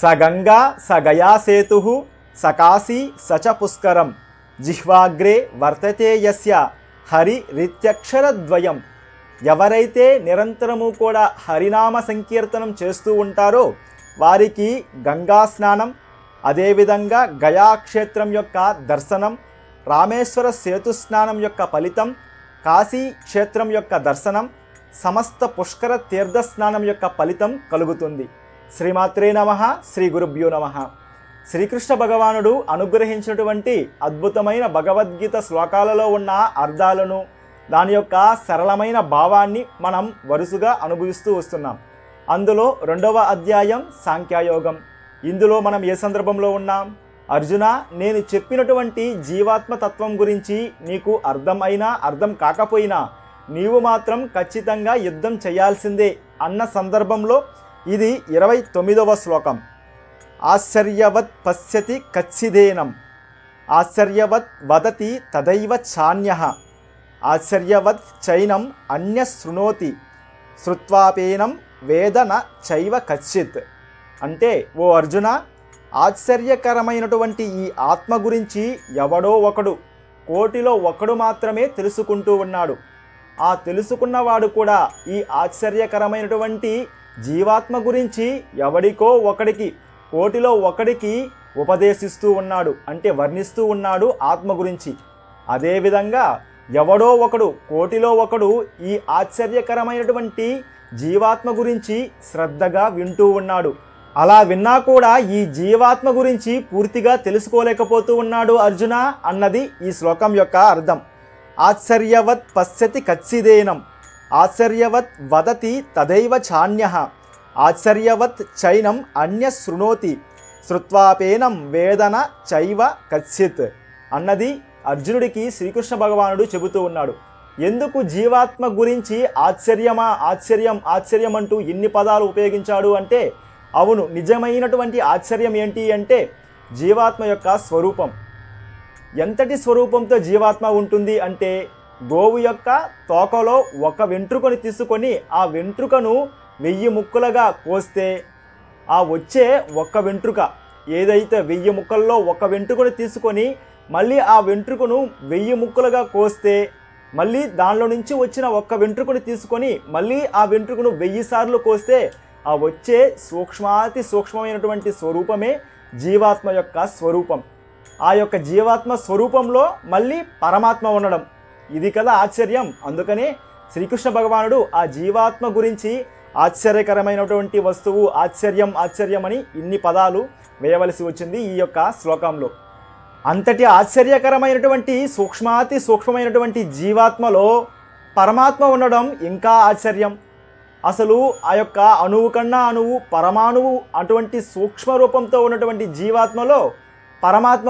స గంగా స గయా సేతు స కాశీ స చ పుష్కరం జిహ్వాగ్రే వర్తతే యస్య హరి రిత్యక్షరద్వయం. ఎవరైతే నిరంతరము కూడా హరినామ సంకీర్తనం చేస్తూ ఉంటారో వారికి గంగా స్నానం, అదేవిధంగా గయాక్షేత్రం యొక్క దర్శనం, రామేశ్వర సేతు స్నానం యొక్క ఫలితం, కాశీ క్షేత్రం యొక్క దర్శనం, సమస్త పుష్కర తీర్థ స్నానం యొక్క ఫలితం కలుగుతుంది. శ్రీమాత్రే నమః. శ్రీ గురుభ్యో నమః. శ్రీకృష్ణ భగవానుడు అనుగ్రహించినటువంటి అద్భుతమైన భగవద్గీత శ్లోకాలలో ఉన్న అర్థాలను, దాని యొక్క సరళమైన భావాన్ని మనం వరుసగా అనుభవిస్తూ వస్తున్నాం. అందులో 2వ అధ్యాయం సాంఖ్యయోగం. ఇందులో మనం ఏ సందర్భంలో ఉన్నాం? అర్జున, నేను చెప్పినటువంటి జీవాత్మ తత్వం గురించి నీకు అర్థం అయినా అర్థం కాకపోయినా నీవు మాత్రం ఖచ్చితంగా యుద్ధం చేయాల్సిందే అన్న సందర్భంలో ఇది 29వ శ్లోకం. ఆశ్చర్యవత్ పశ్యతి కచ్చిదేనం, ఆశ్చర్యవత్ వదతి తదైవ చాన్యః, ఆశ్చర్యవత్ చైనం అన్య శృణోతి శ్రుత్వాపేనం వేద న చైవ కచ్చిత్. అంటే ఓ అర్జున, ఆశ్చర్యకరమైనటువంటి ఈ ఆత్మ గురించి ఎవడో ఒకడు, కోటిలో ఒకడు మాత్రమే తెలుసుకుంటూ ఉన్నాడు. ఆ తెలుసుకున్నవాడు కూడా ఈ ఆశ్చర్యకరమైనటువంటి జీవాత్మ గురించి ఎవడికో ఒకడికి, కోటిలో ఒకడికి ఉపదేశిస్తూ ఉన్నాడు, అంటే వర్ణిస్తూ ఉన్నాడు ఆత్మ గురించి. అదేవిధంగా ఎవడో ఒకడు, కోటిలో ఒకడు ఈ ఆశ్చర్యకరమైనటువంటి జీవాత్మ గురించి శ్రద్ధగా వింటూ ఉన్నాడు. అలా విన్నా కూడా ఈ జీవాత్మ గురించి పూర్తిగా తెలుసుకోలేకపోతూ ఉన్నాడు అర్జున అన్నది ఈ శ్లోకం యొక్క అర్థం. ఆశ్చర్యవత్ పశ్యతి కచ్చిదేనం, ఆశ్చర్యవత్ వదతి తదైవ చాన్యః, ఆశ్చర్యవత్ చైనం అన్య శృణోతి శ్రుత్వాపేనం వేదన చైవ కచ్చిత్ అన్నది అర్జునుడికి శ్రీకృష్ణ భగవానుడు చెబుతూ ఉన్నాడు. ఎందుకు జీవాత్మ గురించి ఆశ్చర్యమా ఆశ్చర్యం ఆశ్చర్యం అంటూ ఇన్ని పదాలు ఉపయోగించాడు అంటే, అవును, నిజమైనటువంటి ఆశ్చర్యం ఏంటి అంటే జీవాత్మ యొక్క స్వరూపం. ఎంతటి స్వరూపంతో జీవాత్మ ఉంటుంది అంటే, గోవు యొక్క తోకలో ఒక వెంట్రుకను తీసుకొని ఆ వెంట్రుకను 1000 ముక్కలుగా కోస్తే ఆ వచ్చే ఒక్క వెంట్రుక, ఏదైతే 1000 ముక్కల్లో ఒక వెంట్రుకను తీసుకొని మళ్ళీ ఆ వెంట్రుకను 1000 ముక్కలుగా కోస్తే, మళ్ళీ దానిలో నుంచి వచ్చిన ఒక్క వెంట్రుకను తీసుకొని మళ్ళీ ఆ వెంట్రుకను 1000 సార్లు కోస్తే ఆ వచ్చే సూక్ష్మాతి సూక్ష్మమైనటువంటి స్వరూపమే జీవాత్మ యొక్క స్వరూపం. ఆ యొక్క జీవాత్మ స్వరూపంలో మళ్ళీ పరమాత్మ ఉండడం, ఇది కదా ఆశ్చర్యం. అందుకనే శ్రీకృష్ణ భగవానుడు ఆ జీవాత్మ గురించి ఆశ్చర్యకరమైనటువంటి వస్తువు, ఆశ్చర్యం ఆశ్చర్యం అని ఇన్ని పదాలు వేయవలసి వచ్చింది ఈ యొక్క శ్లోకంలో. అంతటి ఆశ్చర్యకరమైనటువంటి సూక్ష్మాతి సూక్ష్మమైనటువంటి జీవాత్మలో పరమాత్మ ఉండడం ఇంకా ఆశ్చర్యం. అసలు ఆ యొక్క అణువు కన్నా అణువు, పరమాణువు అటువంటి సూక్ష్మ రూపంతో ఉన్నటువంటి జీవాత్మలో పరమాత్మ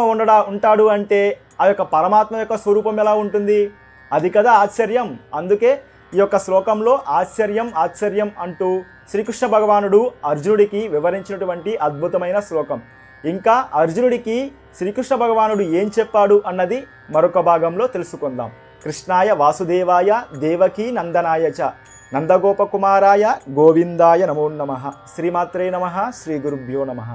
ఉంటాడు అంటే ఆ యొక్క పరమాత్మ యొక్క స్వరూపం ఎలా ఉంటుంది? అది కదా ఆశ్చర్యం. అందుకే ఈ యొక్క శ్లోకంలో ఆశ్చర్యం ఆశ్చర్యం అంటూ శ్రీకృష్ణ భగవానుడు అర్జునుడికి వివరించినటువంటి అద్భుతమైన శ్లోకం. ఇంకా అర్జునుడికి శ్రీకృష్ణ భగవానుడు ఏం చెప్పాడు అన్నది మరొక భాగంలో తెలుసుకుందాం. కృష్ణాయ వాసుదేవాయ దేవకీ నందనాయ చ నందగోపకుమారాయ గోవిందాయ నమో నమః. శ్రీమాత్రే నమః. శ్రీ గురుభ్యో నమః.